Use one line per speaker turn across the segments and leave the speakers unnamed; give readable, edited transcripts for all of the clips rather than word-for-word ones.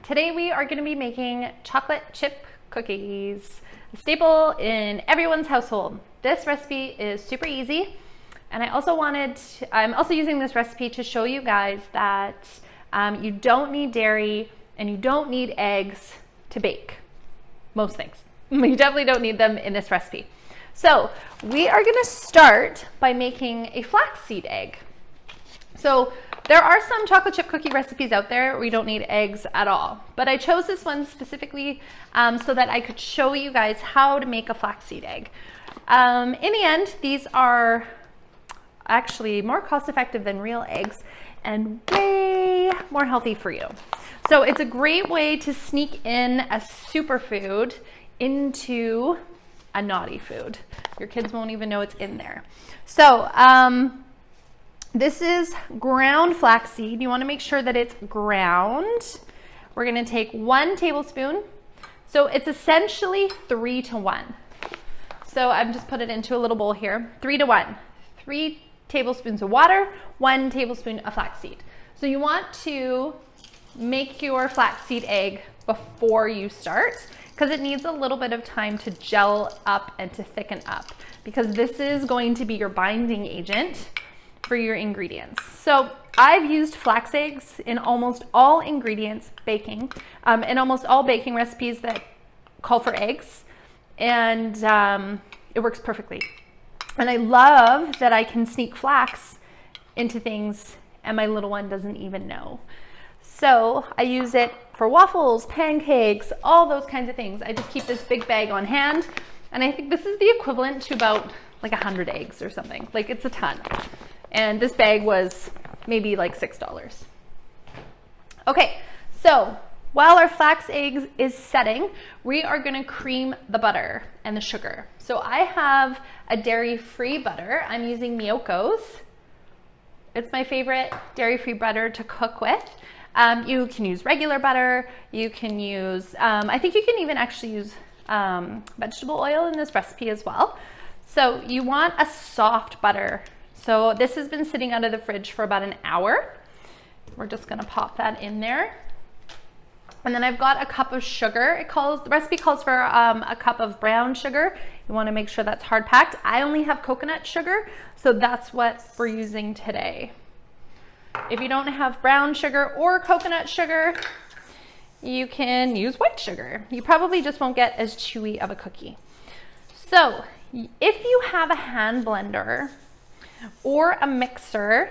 Today we are going to be making chocolate chip cookies, a staple in everyone's household. This recipe is super easy, and I'm also using this recipe to show you guys that you don't need dairy and you don't need eggs to bake most things. You definitely don't need them in this recipe. So we are going to start by making a flaxseed egg. So there are some chocolate chip cookie recipes out there where we don't need eggs at all, but I chose this one specifically so that I could show you guys how to make a flaxseed egg. In the end, these are actually more cost effective than real eggs and way more healthy for you. So it's a great way to sneak in a superfood into a naughty food. Your kids won't even know it's in there. So this is ground flaxseed. You want to make sure that it's ground. We're going to take 1 tablespoon. So it's essentially 3 to 1. So I've just put it into a little bowl here. 3 to 1. 3 tablespoons of water, 1 tablespoon of flaxseed. So you want to make your flaxseed egg before you start, because it needs a little bit of time to gel up and to thicken up, because this is going to be your binding agent for your ingredients. So I've used flax eggs in almost all ingredients baking, in almost all baking recipes that call for eggs, and it works perfectly. And I love that I can sneak flax into things and my little one doesn't even know. So I use it for waffles, pancakes, all those kinds of things. I just keep this big bag on hand, and I think this is the equivalent to about like 100 eggs or something. Like, it's a ton. And this bag was maybe like $6. Okay, so while our flax eggs is setting, we are gonna cream the butter and the sugar. So I have a dairy-free butter. I'm using Miyoko's. It's my favorite dairy-free butter to cook with. You can use regular butter. You can use, I think you can even actually use vegetable oil in this recipe as well. So you want a soft butter. So this has been sitting out of the fridge for about an hour. We're just gonna pop that in there. And then I've got a cup of sugar. The recipe calls for a cup of brown sugar. You wanna make sure that's hard packed. I only have coconut sugar, so that's what we're using today. If you don't have brown sugar or coconut sugar, you can use white sugar. You probably just won't get as chewy of a cookie. So if you have a hand blender or a mixer,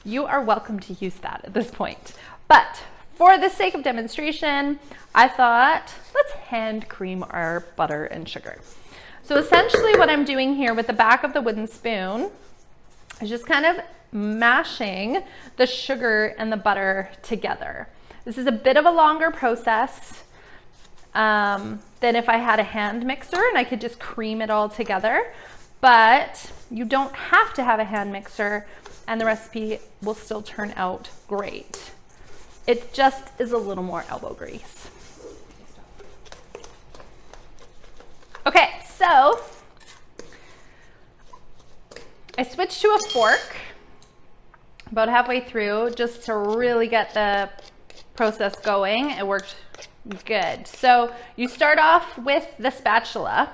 you are welcome to use that at this point. But for the sake of demonstration, I thought, let's hand cream our butter and sugar. So essentially what I'm doing here with the back of the wooden spoon is just kind of mashing the sugar and the butter together. This is a bit of a longer process than if I had a hand mixer and I could just cream it all together. But you don't have to have a hand mixer and the recipe will still turn out great. It just is a little more elbow grease. Okay, so I switched to a fork about halfway through just to really get the process going. It worked good. So you start off with the spatula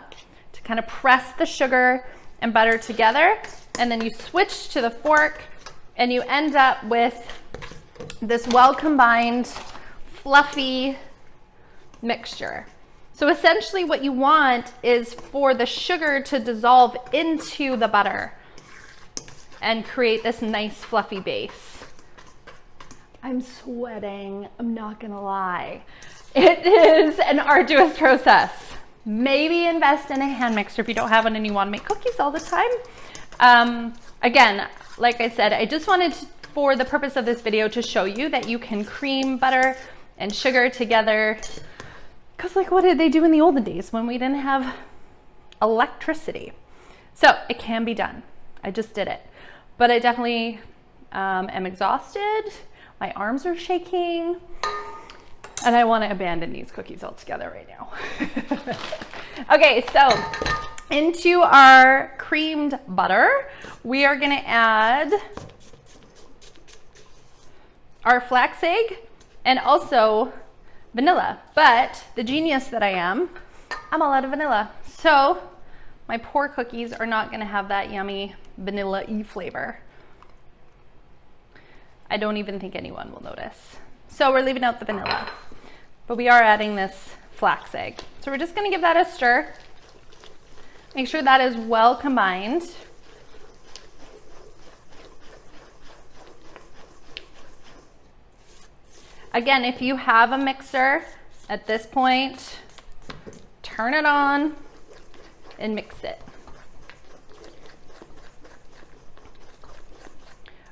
to kind of press the sugar and butter together, and then you switch to the fork and you end up with this well-combined, fluffy mixture. So essentially what you want is for the sugar to dissolve into the butter and create this nice fluffy base. I'm sweating, I'm not gonna lie. It is an arduous process. Maybe invest in a hand mixer if you don't have one and you wanna make cookies all the time. Again, like I said, I just wanted to, for the purpose of this video, to show you that you can cream butter and sugar together. Because like, what did they do in the olden days when we didn't have electricity? So it can be done. I just did it. But I definitely am exhausted. My arms are shaking. And I want to abandon these cookies altogether right now. Okay, so into our creamed butter, we are going to add our flax egg and also vanilla, but the genius that I am, I'm all out of vanilla. So my poor cookies are not gonna have that yummy vanilla-y flavor. I don't even think anyone will notice. So we're leaving out the vanilla, but we are adding this flax egg. So we're just gonna give that a stir. Make sure that is well combined. Again, if you have a mixer at this point, turn it on and mix it.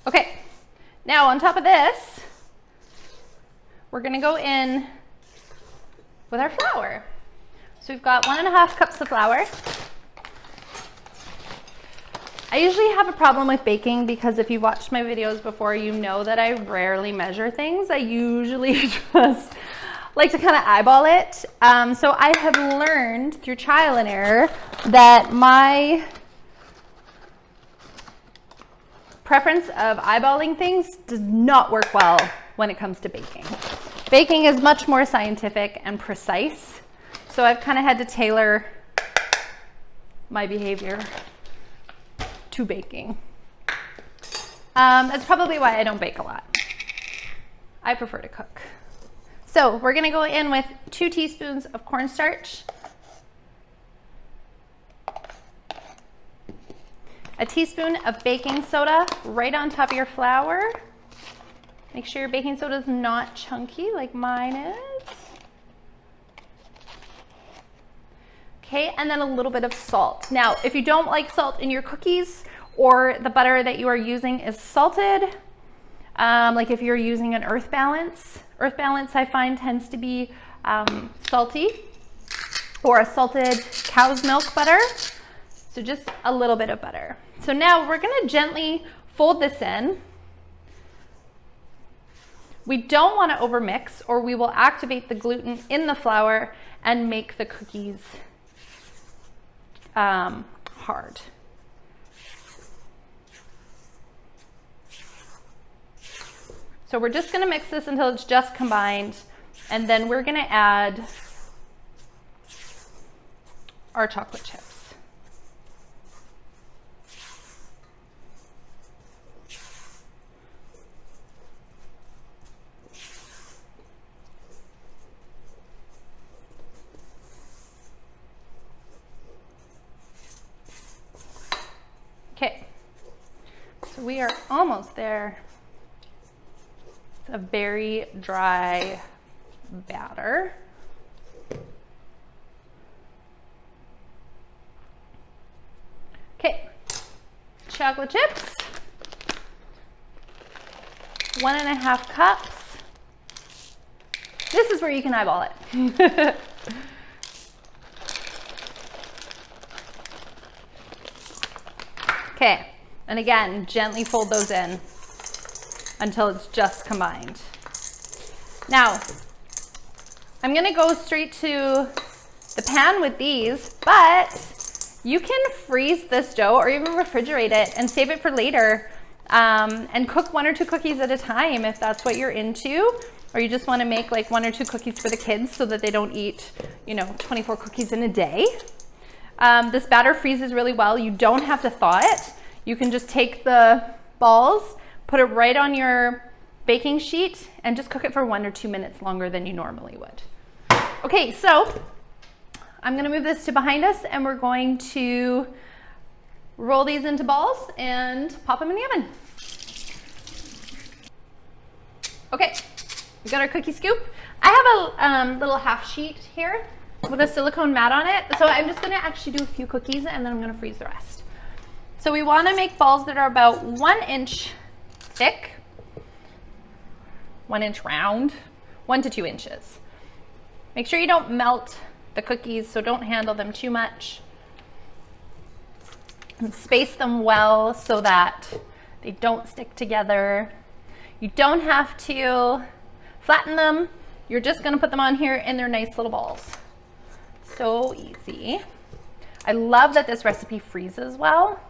Okay, now on top of this, we're gonna go in with our flour. So we've got 1.5 cups of flour. I usually have a problem with baking because if you've watched my videos before, you know that I rarely measure things. I usually just like to kind of eyeball it. So I have learned through trial and error that my preference of eyeballing things does not work well when it comes to baking. Baking is much more scientific and precise. So I've kind of had to tailor my behavior to baking. That's probably why I don't bake a lot. I prefer to cook. So we're gonna go in with 2 teaspoons of cornstarch, a teaspoon of baking soda right on top of your flour. Make sure your baking soda is not chunky like mine is. Okay, and then a little bit of salt. Now, if you don't like salt in your cookies or the butter that you are using is salted, like if you're using an earth balance I find tends to be salty, or a salted cow's milk butter. So just a little bit of butter. So now we're gonna gently fold this in. We don't wanna overmix or we will activate the gluten in the flour and make the cookies hard. So we're just gonna mix this until it's just combined, and then we're gonna add our chocolate chips. Okay, so we are almost there. It's a very dry batter. Okay, chocolate chips, 1.5 cups. This is where you can eyeball it. Okay, and again, gently fold those in until it's just combined. Now, I'm gonna go straight to the pan with these, but you can freeze this dough or even refrigerate it and save it for later, and cook 1 or 2 cookies at a time if that's what you're into, or you just wanna make like 1 or 2 cookies for the kids so that they don't eat, 24 cookies in a day. This batter freezes really well. You don't have to thaw it. You can just take the balls, put it right on your baking sheet, and just cook it for 1 or 2 minutes longer than you normally would. Okay, so I'm gonna move this to behind us and we're going to roll these into balls and pop them in the oven. Okay, we got our cookie scoop. I have a little half sheet here with a silicone mat on it. So I'm just gonna actually do a few cookies and then I'm gonna freeze the rest. So we wanna make balls that are about 1 inch thick, 1 inch round, 1 to 2 inches. Make sure you don't melt the cookies, so don't handle them too much. And space them well so that they don't stick together. You don't have to flatten them. You're just gonna put them on here in their nice little balls. So easy. I love that this recipe freezes well.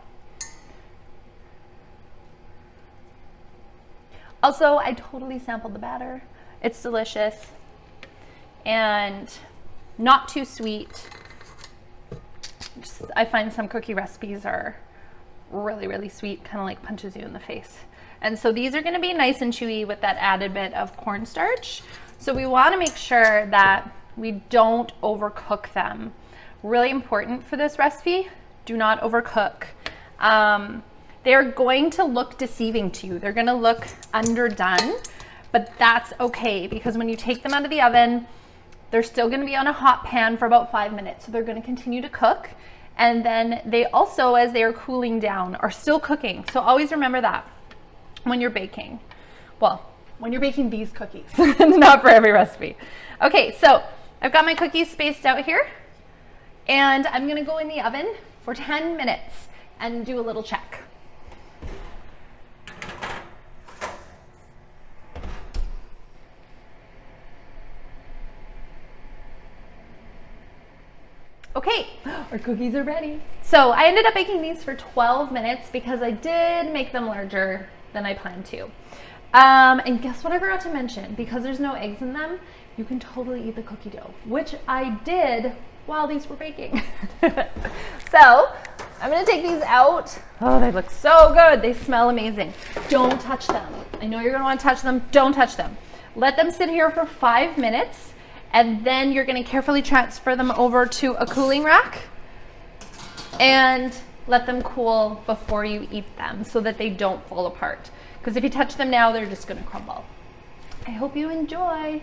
Also, I totally sampled the batter. It's delicious. and not too sweet. I find some cookie recipes are really, really sweet, kind of like punches you in the face. And so these are going to be nice and chewy with that added bit of cornstarch. So we want to make sure that we don't overcook them. Really important for this recipe, do not overcook. They're going to look deceiving to you. They're going to look underdone, but that's okay, because when you take them out of the oven, they're still going to be on a hot pan for about 5 minutes. So they're going to continue to cook. And then they also, as they are cooling down, are still cooking. So always remember that when you're baking. Well, when you're baking these cookies, not for every recipe. Okay, so I've got my cookies spaced out here, and I'm going to go in the oven for 10 minutes and do a little check. Okay, our cookies are ready. So I ended up baking these for 12 minutes because I did make them larger than I planned to. And guess what I forgot to mention? Because there's no eggs in them, you can totally eat the cookie dough, which I did while these were baking. So I'm gonna take these out. Oh, they look so good. They smell amazing. Don't touch them. I know you're gonna wanna touch them. Don't touch them. Let them sit here for 5 minutes, and then you're going to carefully transfer them over to a cooling rack and let them cool before you eat them so that they don't fall apart. Because if you touch them now, they're just going to crumble. I hope you enjoy.